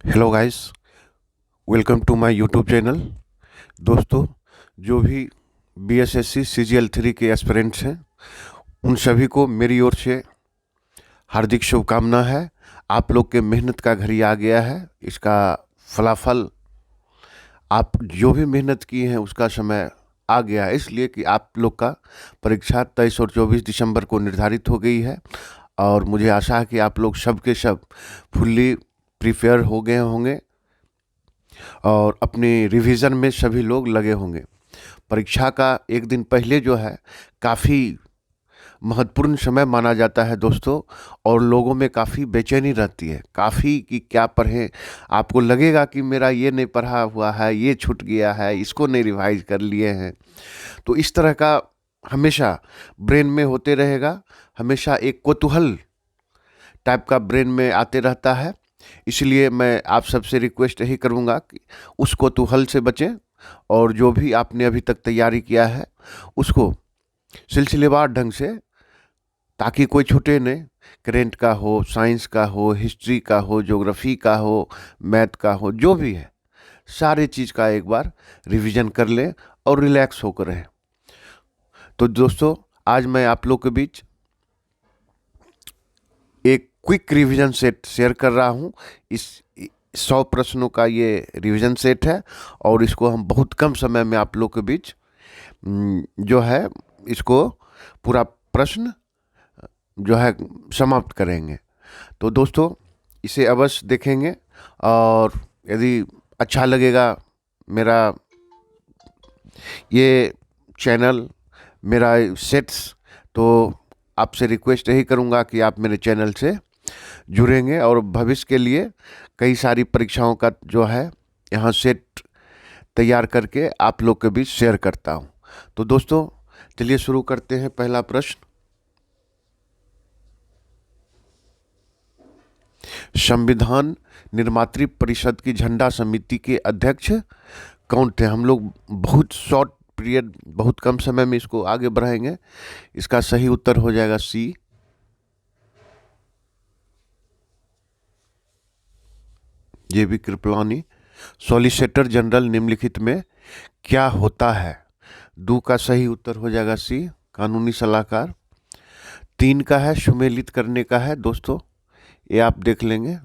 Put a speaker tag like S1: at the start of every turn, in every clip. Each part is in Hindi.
S1: Hello guys, welcome to my YouTube channel. दोस्तों, जो भी बीएसएससी सीजीएल 3 के एस्पिरेंट्स हैं, उन सभी को मेरी ओर से हार्दिक शुभकामना है। आप लोग के मेहनत का घड़ी आ गया है। इसका फलाफल, आप जो भी मेहनत की हैं उसका समय आ गया है, इसलिए कि आप लोग का परीक्षा 23 और 24 दिसंबर को निर्धारित हो गई है। और मुझे आशा है कि आप लोग सब के सब फुल्ली प्रिपेयर हो गए होंगे और अपनी रिवीजन में सभी लोग लगे होंगे। परीक्षा का एक दिन पहले जो है, काफ़ी महत्वपूर्ण समय माना जाता है दोस्तों। और लोगों में काफ़ी बेचैनी रहती है, काफ़ी कि क्या पढ़ें। आपको लगेगा कि मेरा ये नहीं पढ़ा हुआ है, ये छूट गया है, इसको नहीं रिवाइज कर लिए हैं। तो इस तरह का हमेशा ब्रेन में होते रहेगा। हमेशा एक कौतूहल टाइप का ब्रेन में आते रहता है। इसलिए मैं आप सबसे रिक्वेस्ट यही करूँगा कि उस कौतूहल से बचें, और जो भी आपने अभी तक तैयारी किया है उसको सिलसिलेवार ढंग से, ताकि कोई छूटे नहीं। करेंट का हो, साइंस का हो, हिस्ट्री का हो, ज्योग्राफी का हो, मैथ का हो, जो भी है सारे चीज़ का एक बार रिवीजन कर लें और रिलैक्स होकर रहें। तो दोस्तों, आज मैं आप लोग के बीच एक क्विक रिवीजन सेट शेयर कर रहा हूँ। इस 100 प्रश्नों का ये रिवीजन सेट है, और इसको हम बहुत कम समय में आप लोग के बीच जो है, इसको पूरा प्रश्न जो है समाप्त करेंगे। तो दोस्तों, इसे अवश्य देखेंगे, और यदि अच्छा लगेगा मेरा ये चैनल, मेरा सेट्स, तो आपसे रिक्वेस्ट यही करूँगा कि आप मेरे चैनल से जुड़ेंगे, और भविष्य के लिए कई सारी परीक्षाओं का जो है यहाँ सेट तैयार करके आप लोग के बीच शेयर करता हूँ। तो दोस्तों, चलिए शुरू करते हैं। पहला प्रश्न, संविधान निर्मात्री परिषद की झंडा समिति के अध्यक्ष कौन थे? हम लोग बहुत शॉर्ट पीरियड, बहुत कम समय में इसको आगे बढ़ाएंगे। इसका सही उत्तर हो जाएगा सी, जेबी कृपलानी। सॉलिसिटर जनरल निम्नलिखित में क्या होता है? दो का सही उत्तर हो जाएगा सी, कानूनी सलाहकार। तीन का है सुमेलित करने का है दोस्तों, ये आप देख लेंगे।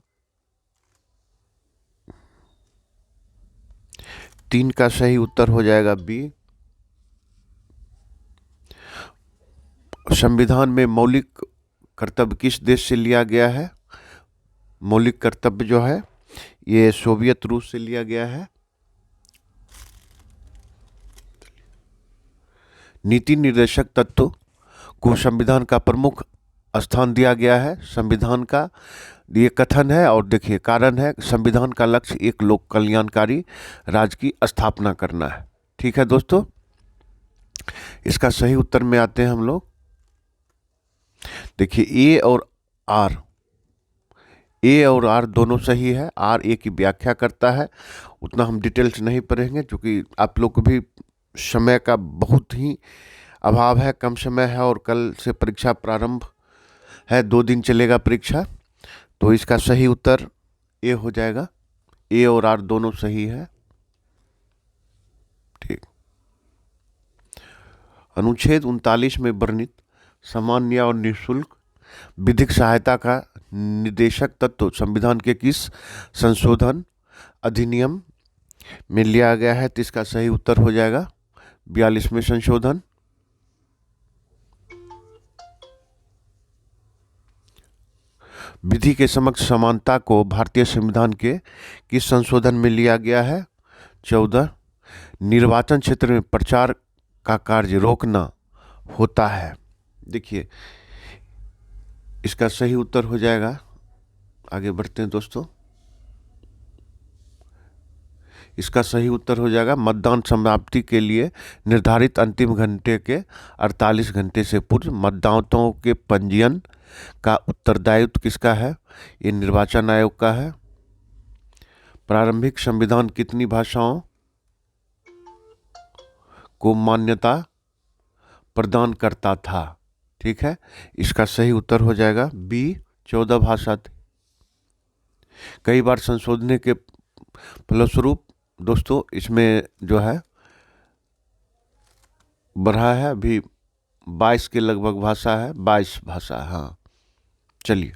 S1: तीन का सही उत्तर हो जाएगा बी। संविधान में मौलिक कर्तव्य किस देश से लिया गया है? मौलिक कर्तव्य जो है ये सोवियत रूस से लिया गया है। नीति निर्देशक तत्व को संविधान का प्रमुख स्थान दिया गया है। संविधान का ये कथन है, और देखिए कारण है, संविधान का लक्ष्य एक लोक कल्याणकारी राज्य की स्थापना करना है। ठीक है दोस्तों, इसका सही उत्तर में आते हैं हम लोग। देखिए ए और आर दोनों सही है। आर ए की व्याख्या करता है, उतना हम डिटेल्स नहीं पढ़ेंगे क्योंकि आप लोग को भी समय का बहुत ही अभाव है, कम समय है, और कल से परीक्षा प्रारंभ है, 2 दिन चलेगा परीक्षा। तो इसका सही उत्तर ए हो जाएगा। ए और आर दोनों सही है। ठीक। अनुच्छेद 39 में वर्णित सामान्य और निःशुल्क विधिक सहायता का निर्देशक तत्व संविधान के किस संशोधन अधिनियम में लिया गया है? तो इसका सही उत्तर हो जाएगा 42वें संशोधन। विधि के समक्ष समानता को भारतीय संविधान के किस संशोधन में लिया गया है? 14। निर्वाचन क्षेत्र में प्रचार का कार्य रोकना होता है। देखिए, इसका सही उत्तर हो जाएगा, आगे बढ़ते हैं दोस्तों, इसका सही उत्तर हो जाएगा मतदान समाप्ति के लिए निर्धारित अंतिम घंटे के 48 घंटे से पूर्व मतदाताओं के पंजीयन का उत्तरदायित्व किसका है? ये निर्वाचन आयोग का है। प्रारंभिक संविधान कितनी भाषाओं को मान्यता प्रदान करता था? ठीक है, इसका सही उत्तर हो जाएगा बी, 14 भाषा थी। कई बार संशोधन के फलस्वरूप दोस्तों इसमें जो है बढ़ा है, अभी 22 के लगभग भाषा है, 22 भाषा है। हाँ चलिए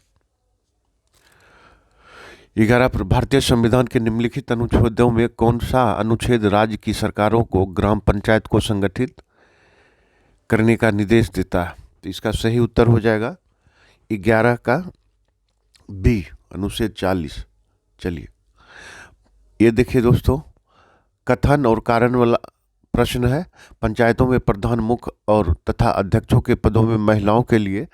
S1: 11 पर भारतीय संविधान के निम्नलिखित अनुच्छेदों में कौन सा अनुच्छेद राज्य की सरकारों को ग्राम पंचायत को संगठित करने का निर्देश देता है? तो इसका सही उत्तर हो जाएगा 11 का बी, अनुच्छेद 40। चलिए ये देखिए दोस्तों, कथन और कारण वाला प्रश्न है। पंचायतों में प्रधान, मुख्य और तथा अध्यक्षों के पदों में महिलाओं के लिए,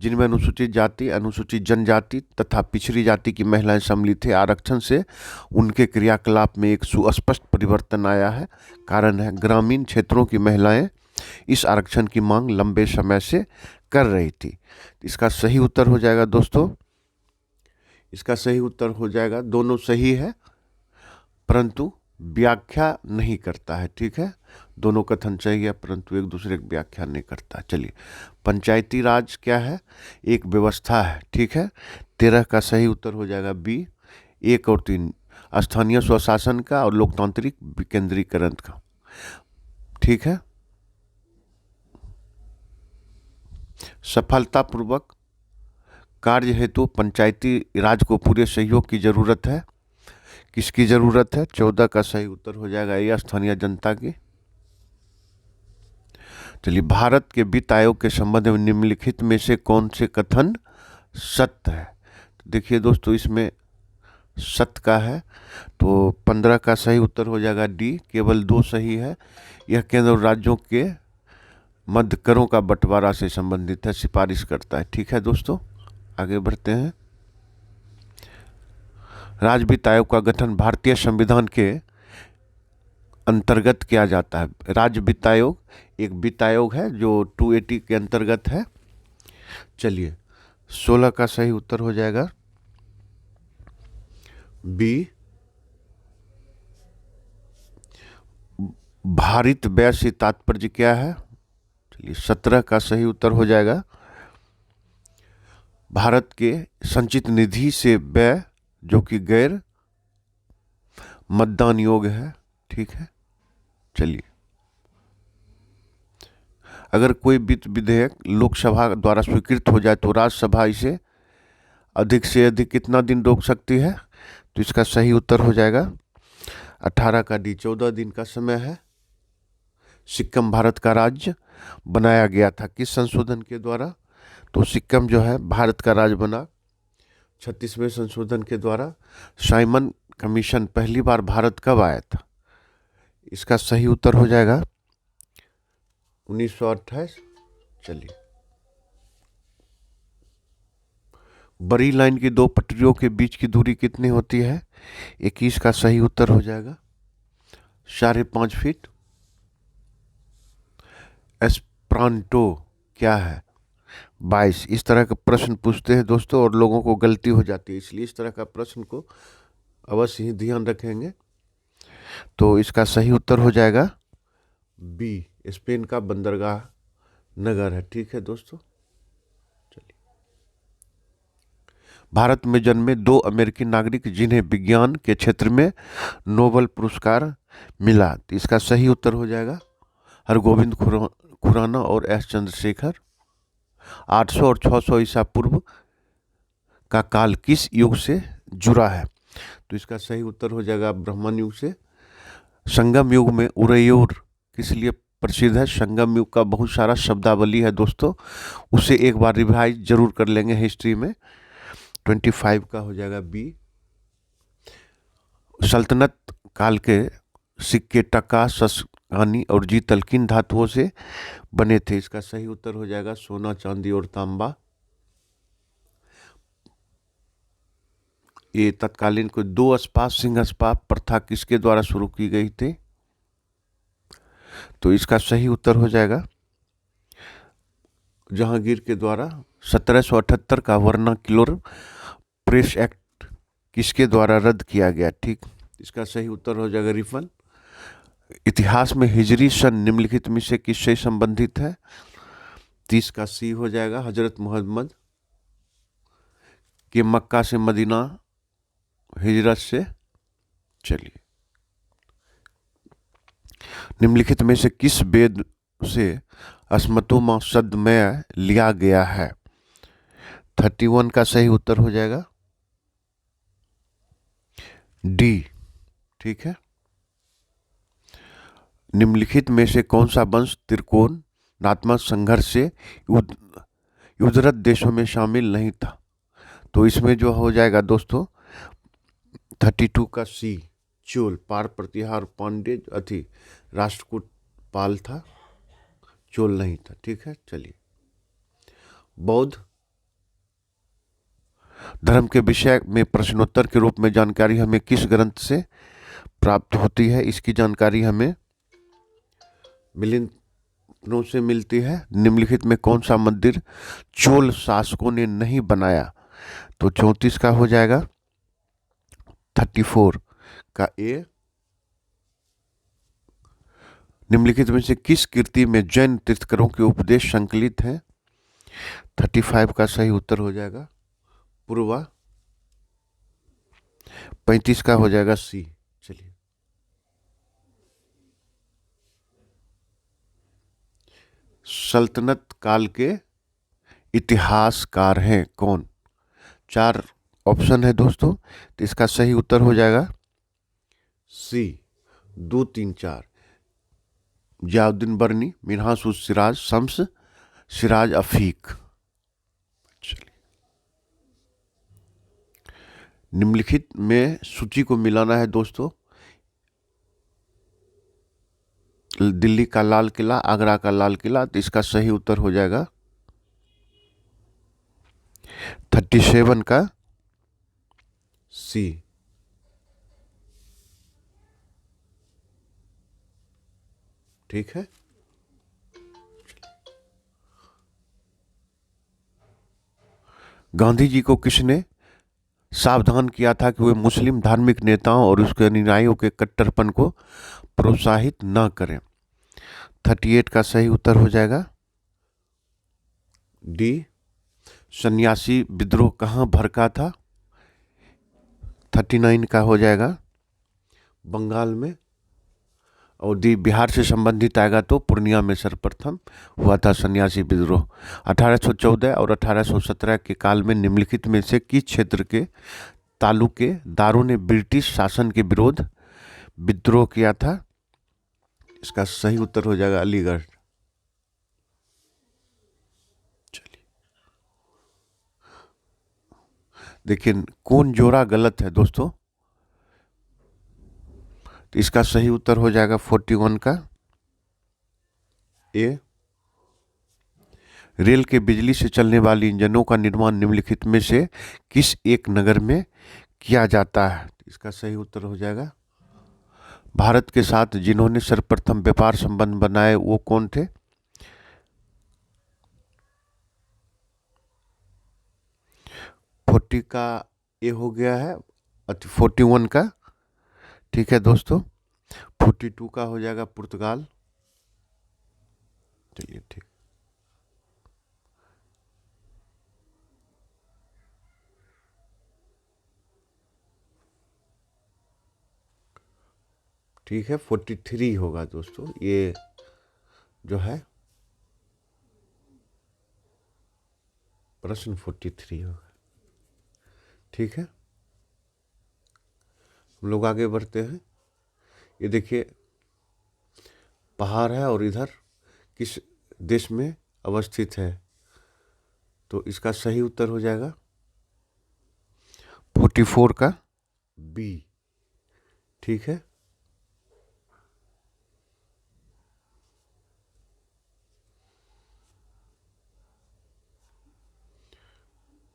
S1: जिनमें अनुसूचित जाति, अनुसूचित जनजाति तथा पिछड़ी जाति की महिलाएं सम्मिलित थे, आरक्षण से उनके क्रियाकलाप में एक सुस्पष्ट परिवर्तन आया है। कारण है ग्रामीण क्षेत्रों की महिलाएं इस आरक्षण की मांग लंबे समय से कर रही थी। इसका सही उत्तर हो जाएगा दोस्तों, इसका सही उत्तर हो जाएगा, दोनों सही है परंतु व्याख्या नहीं करता है। ठीक है, दोनों कथन सही है परंतु एक दूसरे की व्याख्या नहीं करता। चलिए पंचायती राज क्या है? एक व्यवस्था है। ठीक है, 13 का सही उत्तर हो जाएगा बी, 1 और 3, स्थानीय स्वशासन का और लोकतांत्रिक विकेंद्रीकरण का। ठीक है, सफलतापूर्वक कार्य हेतु पंचायती राज को पूरे सहयोग की जरूरत है। किसकी जरूरत है? 14 का सही उत्तर हो जाएगा ये, स्थानीय जनता की। चलिए भारत के वित्त आयोग के संबंध में निम्नलिखित में से कौन से कथन सत्य है? देखिए दोस्तों इसमें सत्य का है तो 15 का सही उत्तर हो जाएगा डी, केवल 2 सही है। यह केंद्र और राज्यों के मध्य करों का बंटवारा से संबंधित है, सिफारिश करता है। ठीक है दोस्तों, आगे बढ़ते हैं। राज्य वित्त आयोग का गठन भारतीय संविधान के अंतर्गत किया जाता है। राज्य वित्त आयोग एक वित्त आयोग है जो 280 के अंतर्गत है। चलिए 16 का सही उत्तर हो जाएगा बी, भारित व्यय से तात्पर्य क्या है? चलिए 17 का सही उत्तर हो जाएगा भारत के संचित निधि से व्यय जो कि गैर मतदान योग्य है। ठीक है, चलिए अगर कोई वित्त विधेयक लोकसभा द्वारा स्वीकृत हो जाए तो राज्यसभा इसे अधिक से अधिक कितना दिन रोक सकती है? तो इसका सही उत्तर हो जाएगा 18 का डी, 14 दिन का समय है। सिक्किम भारत का राज्य बनाया गया था किस संशोधन के द्वारा? तो सिक्किम जो है भारत का राज्य बना 36वें संशोधन के द्वारा। साइमन कमीशन पहली बार भारत कब आया था? इसका सही उत्तर हो जाएगा 1928। चलिए बड़ी लाइन की 2 पटरियों के बीच की दूरी कितनी होती है? 21 का सही उत्तर हो जाएगा 5.5 फीट। एस्प्रांटो क्या है? 22। इस तरह का प्रश्न पूछते हैं दोस्तों और लोगों को गलती हो जाती है, इसलिए इस तरह का प्रश्न को अवश्य ही ध्यान रखेंगे। तो इसका सही उत्तर हो जाएगा बी, स्पेन का बंदरगाह नगर है। ठीक है दोस्तों, चलिए भारत में जन्मे 2 अमेरिकी नागरिक जिन्हें विज्ञान के क्षेत्र में नोबेल पुरस्कार मिला। तो इसका सही उत्तर हो जाएगा हरगोविंद खुराना और एस चंद्रशेखर। 800 और 600 ईसा पूर्व का काल किस युग से जुड़ा है? तो इसका सही उत्तर हो जाएगा ब्राह्मण युग से। संगम युग में उरैयोर किस लिए प्रसिद्ध है? संगम युग का बहुत सारा शब्दावली है दोस्तों, उसे एक बार रिवाइज जरूर कर लेंगे हिस्ट्री में। 25 का हो जाएगा बी। सल्तनत काल के सिक्के टका, सस्कानी और जीतल किन धातुओं से बने थे? इसका सही उत्तर हो जाएगा सोना, चांदी और तांबा। ये तत्कालीन को 2 अस्पात सिंह अस्पात प्रथा किसके द्वारा शुरू की गई थी? तो इसका सही उत्तर हो जाएगा जहांगीर के द्वारा। 1778 का वर्नाक्युलर प्रेस एक्ट किसके द्वारा रद्द किया गया? ठीक, इसका सही उत्तर हो जाएगा रिफन। इतिहास में हिजरी सन निम्नलिखित में से किससे संबंधित है? 30 का सी हो जाएगा हजरत मोहम्मद के मक्का से मदीना हिजरत से। चलिए, निम्नलिखित में से किस वेद से अस्मत्तोमा सदमय लिया गया है? 31 का सही उत्तर हो जाएगा डी। ठीक है। निम्नलिखित में से कौन सा वंश त्रिकोणात्मक संघर्ष से युद्धरत देशों में शामिल नहीं था? तो इसमें जो हो जाएगा दोस्तों 32 का सी, चोल। पार प्रतिहार पांड्य अति राष्ट्रकूट पाल था, चोल नहीं था। ठीक है। चलिए, बौद्ध धर्म के विषय में प्रश्नोत्तर के रूप में जानकारी हमें किस ग्रंथ से प्राप्त होती है? इसकी जानकारी हमें मिलिंदों से मिलती है। निम्नलिखित में कौन सा मंदिर चोल शासकों ने नहीं बनाया? तो 34 का हो जाएगा 34 का ए। निम्नलिखित में से किस कृति में जैन तीर्थंकरों के उपदेश संकलित हैं? 35 का सही उत्तर हो जाएगा पूर्वा। 35 का हो जाएगा सी। चलिए, सल्तनत काल के इतिहासकार हैं कौन? 4 ऑप्शन है दोस्तों, तो इसका सही उत्तर हो जाएगा सी 2, 3, 4। जियाउद्दीन बर्नी, मिन्हाज उस सिराज, शम्स सिराज अफीक। चलिए, निम्नलिखित में सूची को मिलाना है दोस्तों। दिल्ली का लाल किला, आगरा का लाल किला, तो इसका सही उत्तर हो जाएगा 37 का सी। ठीक है। गांधी जी को किसने सावधान किया था कि वे मुस्लिम धार्मिक नेताओं और उसके अनुयायियों के कट्टरपन को प्रोत्साहित न करें? 38 का सही उत्तर हो जाएगा डी। सन्यासी विद्रोह कहाँ भड़का था? 39 का हो जाएगा बंगाल में। और दी बिहार से संबंधित आएगा तो पूर्णिया में सर्वप्रथम हुआ था सन्यासी विद्रोह। 1814 और 1817 के काल में निम्नलिखित में से किस क्षेत्र के तालुकेदारों ने ब्रिटिश शासन के विरोध विद्रोह किया था? इसका सही उत्तर हो जाएगा अलीगढ़। चलिए, देखिए कौन जोड़ा गलत है दोस्तों, तो इसका सही उत्तर हो जाएगा 41 का ए। रेल के बिजली से चलने वाली इंजनों का निर्माण निम्नलिखित में से किस एक नगर में किया जाता है? इसका सही उत्तर हो जाएगा भारत के साथ जिन्होंने सर्वप्रथम व्यापार संबंध बनाए वो कौन थे? फोर्टी का ए हो गया है, 41 का। ठीक है दोस्तों, 42 का हो जाएगा पुर्तगाल। चलिए, ठीक। ठीक है, 43 होगा दोस्तों, ये जो है प्रश्न 43 होगा। ठीक है, हम लोग आगे बढ़ते हैं। ये देखिए पहाड़ है और इधर किस देश में अवस्थित है? तो इसका सही उत्तर हो जाएगा 44 का बी। ठीक है,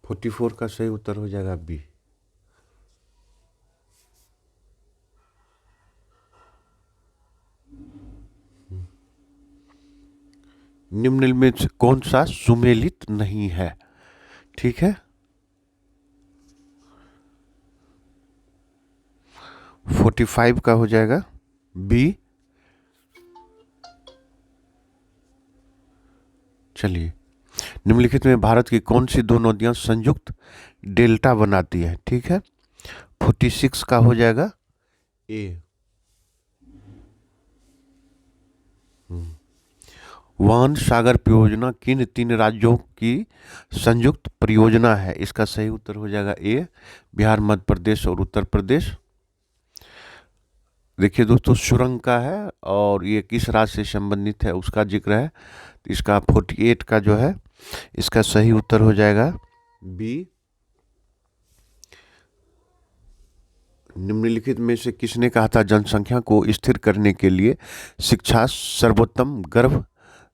S1: फोर्टी फोर का सही उत्तर हो जाएगा बी। निम्न में से कौन सा सुमेलित नहीं है? ठीक है, 45 का हो जाएगा बी। चलिए, निम्नलिखित में भारत की कौन सी दो नदियां संयुक्त डेल्टा बनाती है? ठीक है, 46 का हो जाएगा ए। वान सागर परियोजना किन 3 राज्यों की संयुक्त परियोजना है? इसका सही उत्तर हो जाएगा ए, बिहार, मध्य प्रदेश और उत्तर प्रदेश। देखिए दोस्तों, सुरंग का है और ये किस राज्य से संबंधित है उसका जिक्र है। तो इसका 48 का जो है इसका सही उत्तर हो जाएगा बी। निम्नलिखित में से किसने कहा था जनसंख्या को स्थिर करने के लिए शिक्षा सर्वोत्तम गर्भ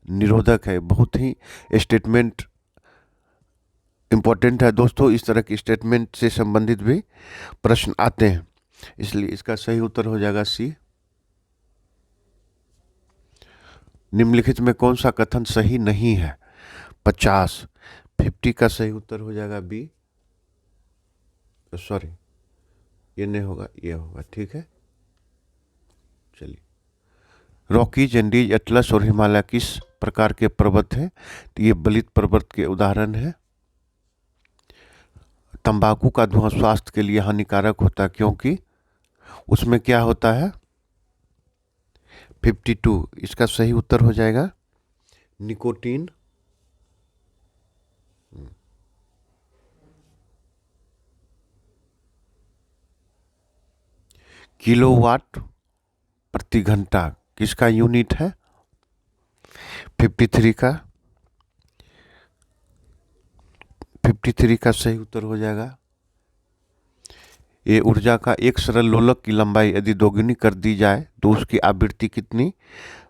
S1: निरोधक है? बहुत ही स्टेटमेंट इंपॉर्टेंट है दोस्तों, इस तरह के स्टेटमेंट से संबंधित भी प्रश्न आते हैं, इसलिए इसका सही उत्तर हो जाएगा सी। निम्नलिखित में कौन सा कथन सही नहीं है? 50 का सही उत्तर हो जाएगा बी। सॉरी, ये नहीं होगा, ये होगा, ठीक है। चलिए, रॉकीज, एंडीज, एटलस और हिमालय किस प्रकार के पर्वत हैं? तो ये बलित पर्वत के उदाहरण है। तंबाकू का धुआं स्वास्थ्य के लिए हानिकारक होता है क्योंकि उसमें क्या होता है? 52, इसका सही उत्तर हो जाएगा निकोटीन। किलोवाट प्रति घंटा किसका यूनिट है? 53 का 53 का सही उत्तर हो जाएगा। ये ऊर्जा का एक सरल लोलक की लंबाई यदि दोगुनी कर दी जाए तो उसकी आवृत्ति कितनी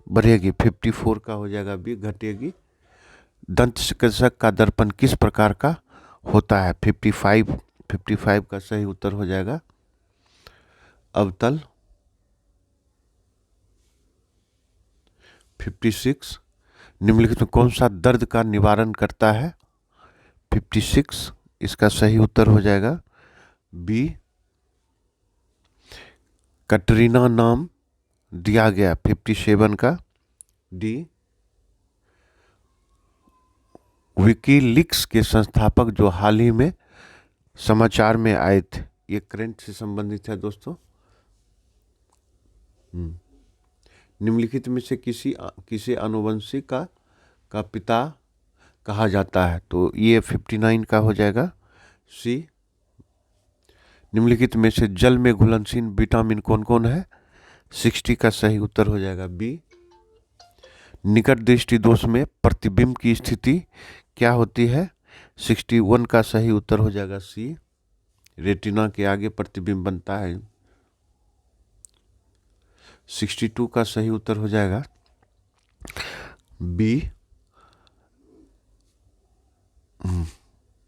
S1: बढ़ेगी? 54 का हो जाएगा बी, घटेगी। दंत चिकित्सक का दर्पण किस प्रकार का होता है? 55 का सही उत्तर हो जाएगा अवतल। 56, निम्नलिखित में कौन सा दर्द का निवारण करता है? 56, इसका सही उत्तर हो जाएगा बी। कटरीना नाम दिया गया 57 का डी। विकीलीक्स के संस्थापक जो हाल ही में समाचार में आए थे, ये करंट से संबंधित है दोस्तों। निम्नलिखित में से किसे आनुवंशिक का पिता कहा जाता है? तो ये 59 का हो जाएगा सी। निम्नलिखित में से जल में घुलनशील विटामिन कौन कौन है? 60 का सही उत्तर हो जाएगा बी। निकट दृष्टि दोष में प्रतिबिंब की स्थिति क्या होती है? 61 का सही उत्तर हो जाएगा सी। रेटिना के आगे प्रतिबिंब बनता है। 62 का सही उत्तर हो जाएगा बी।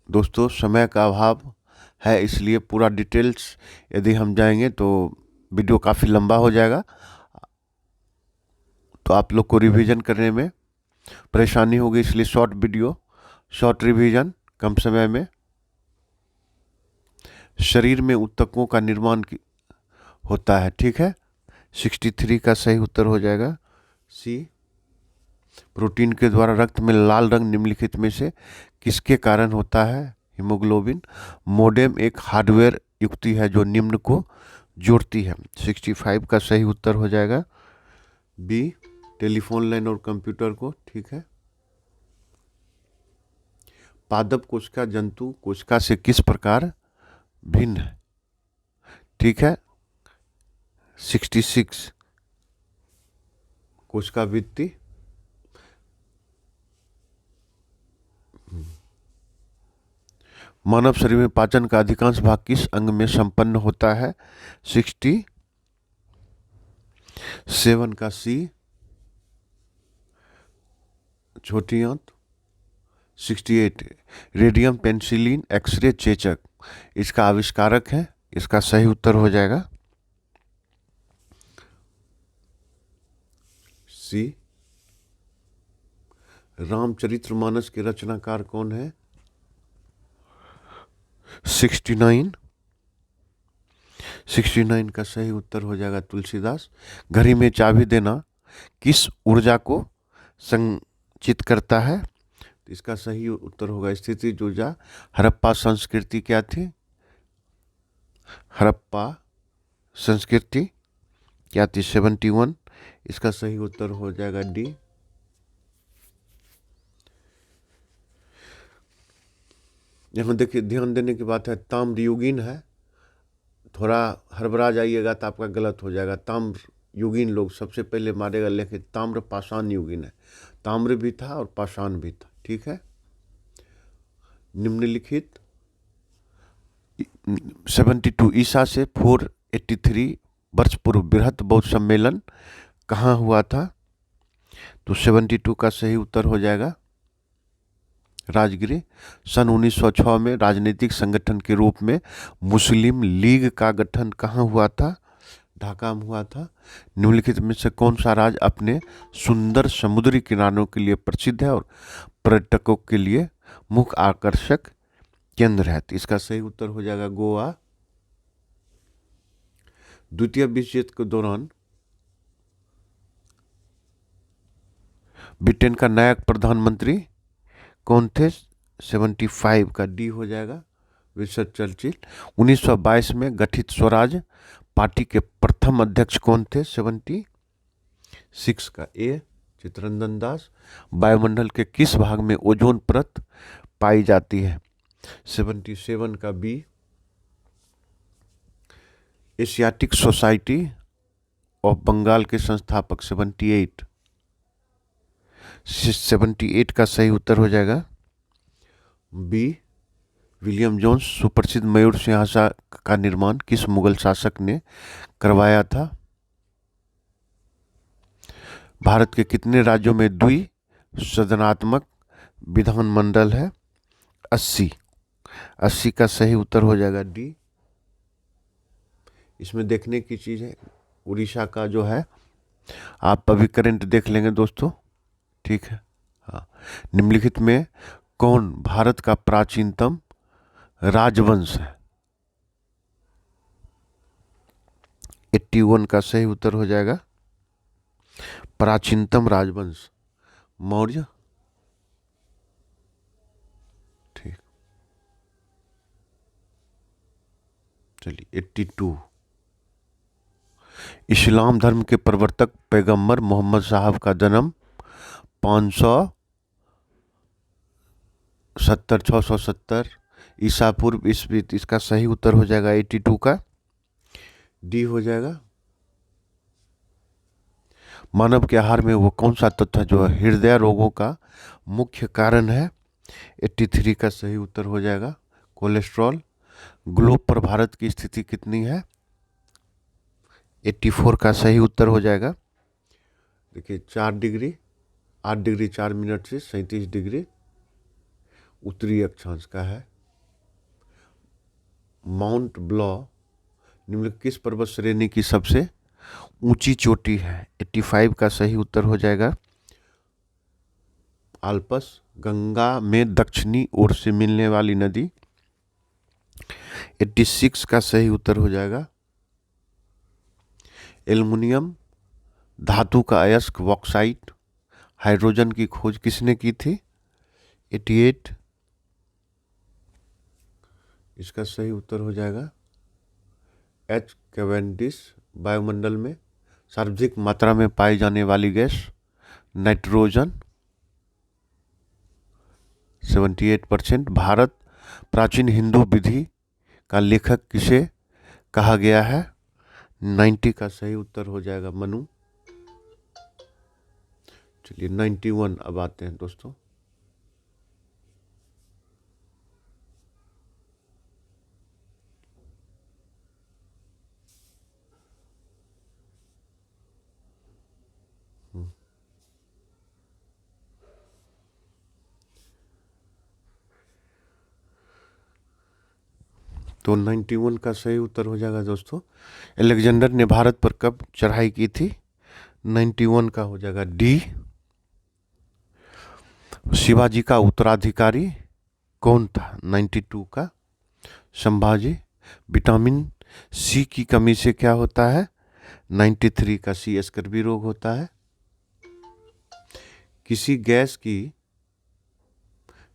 S1: दोस्तों, समय का अभाव है इसलिए पूरा डिटेल्स यदि हम जाएंगे तो वीडियो काफ़ी लंबा हो जाएगा, तो आप लोग को रिवीजन करने में परेशानी होगी, इसलिए शॉर्ट वीडियो, शॉर्ट रिवीजन कम समय में। शरीर में ऊतकों का निर्माण होता है, ठीक है। 63 का सही उत्तर हो जाएगा सी। प्रोटीन के द्वारा रक्त में लाल रंग निम्नलिखित में से किसके कारण होता है? हीमोग्लोबिन। मोडेम एक हार्डवेयर युक्ति है जो निम्न को जोड़ती है। 65 का सही उत्तर हो जाएगा बी, टेलीफोन लाइन और कंप्यूटर को, ठीक है। पादप कोशिका जंतु कोशिका से किस प्रकार भिन्न है? ठीक है, 66 कोशिका वृत्ति। मानव शरीर में पाचन का अधिकांश भाग किस अंग में संपन्न होता है? 67 का सी, छोटी आंत। 68 रेडियम पेनिसिलिन एक्सरे चेचक इसका आविष्कारक है, इसका सही उत्तर हो जाएगा सी। रामचरितमानस के रचनाकार कौन है? 69 का सही उत्तर हो जाएगा तुलसीदास। घड़ी में चाबी देना किस ऊर्जा को संचित करता है? तो इसका सही उत्तर होगा स्थिति ऊर्जा। हड़प्पा संस्कृति क्या थी? हड़प्पा संस्कृति क्या थी 71। इसका सही उत्तर हो जाएगा डी। यहाँ देखिए ध्यान देने की बात है, ताम्रयुगीन है, थोड़ा हड़बड़ा जाइएगा तो आपका गलत हो जाएगा। ताम्र युगीन लोग सबसे पहले मारे गए, लेकिन ताम्र पाषाण युगीन है, ताम्र भी था और पाषाण भी था। ठीक है। निम्नलिखित 72 ईसा से 483 वर्ष पूर्व बृहत बौद्ध सम्मेलन कहाँ हुआ था? तो 72 का सही उत्तर हो जाएगा राजगिरी। सन 1906 में राजनीतिक संगठन के रूप में मुस्लिम लीग का गठन कहाँ हुआ था? ढाका में हुआ था। निम्नलिखित में से कौन सा राज्य अपने सुंदर समुद्री किनारों के लिए प्रसिद्ध है और पर्यटकों के लिए मुख्य आकर्षक केंद्र है? तो इसका सही उत्तर हो जाएगा गोवा। द्वितीय विश्व युद्ध के दौरान ब्रिटेन का नायक प्रधानमंत्री कौन थे? 75 का डी हो जाएगा विंस्टन चर्चिल। 1922 में गठित स्वराज पार्टी के प्रथम अध्यक्ष कौन थे? 76 का ए चित्तरंजन दास। वायुमंडल के किस भाग में ओजोन परत पाई जाती है? 77 का B. Asiatic Society of Bengal के संस्थापक 78 का सही उत्तर हो जाएगा बी विलियम जोन्स। सुप्रसिद्ध मयूर सिंहासन का निर्माण किस मुगल शासक ने करवाया था? भारत के कितने राज्यों में द्विसदनात्मक विधानमंडल है? 80 का सही उत्तर हो जाएगा डी। इसमें देखने की चीज है, उड़ीसा का जो है, आप अभी करंट देख लेंगे दोस्तों। ठीक है। हाँ। निम्नलिखित में कौन भारत का प्राचीनतम राजवंश है? 81 का सही उत्तर हो जाएगा प्राचीनतम राजवंश मौर्य। ठीक, चलिए 82। इस्लाम धर्म के प्रवर्तक पैगंबर मोहम्मद साहब का जन्म 570 670 ईसा पूर्व ईस्वी। इसका सही उत्तर हो जाएगा 82 का डी हो जाएगा। मानव के आहार में वो कौन सा तत्व है जो हृदय रोगों का मुख्य कारण है? 83 का सही उत्तर हो जाएगा कोलेस्ट्रॉल। ग्लोब पर भारत की स्थिति कितनी है? 84 का सही उत्तर हो जाएगा। देखिए 4 डिग्री 8 डिग्री 4 मिनट से 37 डिग्री उत्तरी अक्षांश का है। माउंट ब्लॉ निम्नलिखित किस पर्वत श्रेणी की सबसे ऊंची चोटी है? 85 का सही उत्तर हो जाएगा आल्पस। गंगा में दक्षिणी ओर से मिलने वाली नदी 86 का सही उत्तर हो जाएगा एल्युमिनियम धातु का अयस्क बॉक्साइट हाइड्रोजन की खोज किसने की थी? 88। इसका सही उत्तर हो जाएगा एच कैवेंडिश। वायुमंडल में सर्वाधिक मात्रा में पाई जाने वाली गैस नाइट्रोजन 78%। भारत प्राचीन हिंदू विधि का लेखक किसे कहा गया है? 90 का सही उत्तर हो जाएगा मनु। चलिए 91 अब आते हैं दोस्तों। तो 91 का सही उत्तर हो जाएगा दोस्तों अलेक्जेंडर ने भारत पर कब चढ़ाई की थी? 91 का हो जाएगा डी। शिवाजी का उत्तराधिकारी कौन था? 92 का संभाजी। विटामिन सी की कमी से क्या होता है? 93 का सी स्कर्वी रोग होता है। किसी गैस की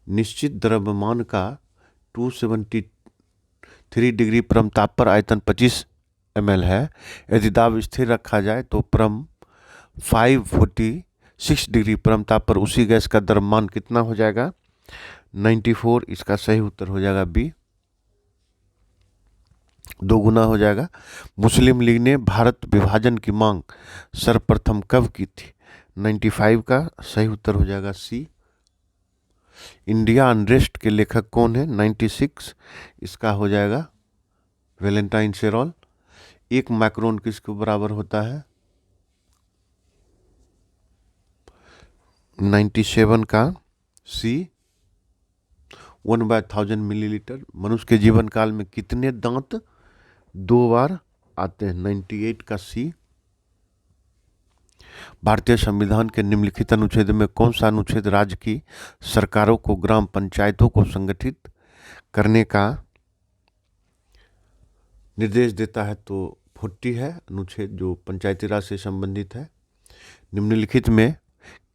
S1: निश्चित द्रव्यमान का 3 डिग्री परम ताप पर आयतन 25 ml है। यदि दाब स्थिर रखा जाए तो परम 546 डिग्री परम ताप पर उसी गैस का द्रव्यमान कितना हो जाएगा? 94। इसका सही उत्तर हो जाएगा बी, 2 गुना हो जाएगा। मुस्लिम लीग ने भारत विभाजन की मांग सर्वप्रथम कब की थी? 95 का सही उत्तर हो जाएगा सी। इंडिया अनरेस्ट के लेखक कौन है? 96। इसका हो जाएगा वैलेंटाइन सेरॉल। 1 माइक्रोन किसके बराबर होता है? 97 का सी। 1/1000 मिलीलीटर। मनुष्य के जीवन काल में कितने दांत 2 बार आते हैं? 98 का सी। भारतीय संविधान के निम्नलिखित अनुच्छेद में कौन सा अनुच्छेद राज्य की सरकारों को ग्राम पंचायतों को संगठित करने का निर्देश देता है? तो 40 है अनुच्छेद, जो पंचायती राज से संबंधित है। निम्नलिखित में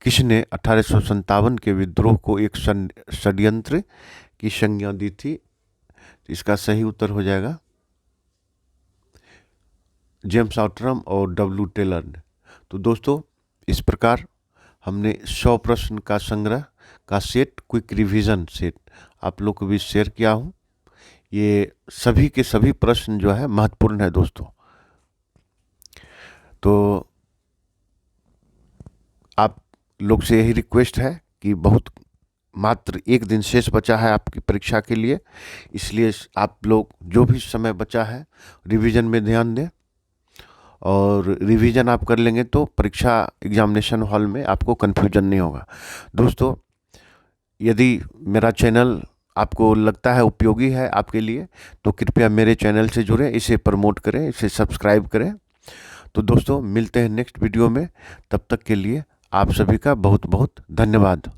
S1: किसने 1857 के विद्रोह को एक षड्यंत्र की संज्ञा दी थी? इसका सही उत्तर हो जाएगा जेम्स आउटरम और डब्ल्यू टेलर ने। तो दोस्तों, इस प्रकार हमने 100 प्रश्न का संग्रह का सेट, क्विक रिवीजन सेट आप लोग को भी शेयर किया हूँ। ये सभी के सभी प्रश्न जो है महत्वपूर्ण है दोस्तों। तो आप लोग से यही रिक्वेस्ट है कि बहुत मात्र 1 दिन शेष बचा है आपकी परीक्षा के लिए, इसलिए आप लोग जो भी समय बचा है रिवीजन में ध्यान दें, और रिवीजन आप कर लेंगे तो परीक्षा एग्जामिनेशन हॉल में आपको कन्फ्यूजन नहीं होगा। दोस्तों, यदि मेरा चैनल आपको लगता है उपयोगी है आपके लिए, तो कृपया मेरे चैनल से जुड़ें, इसे प्रमोट करें, इसे सब्सक्राइब करें। तो दोस्तों, मिलते हैं नेक्स्ट वीडियो में। तब तक के लिए आप सभी का बहुत बहुत धन्यवाद।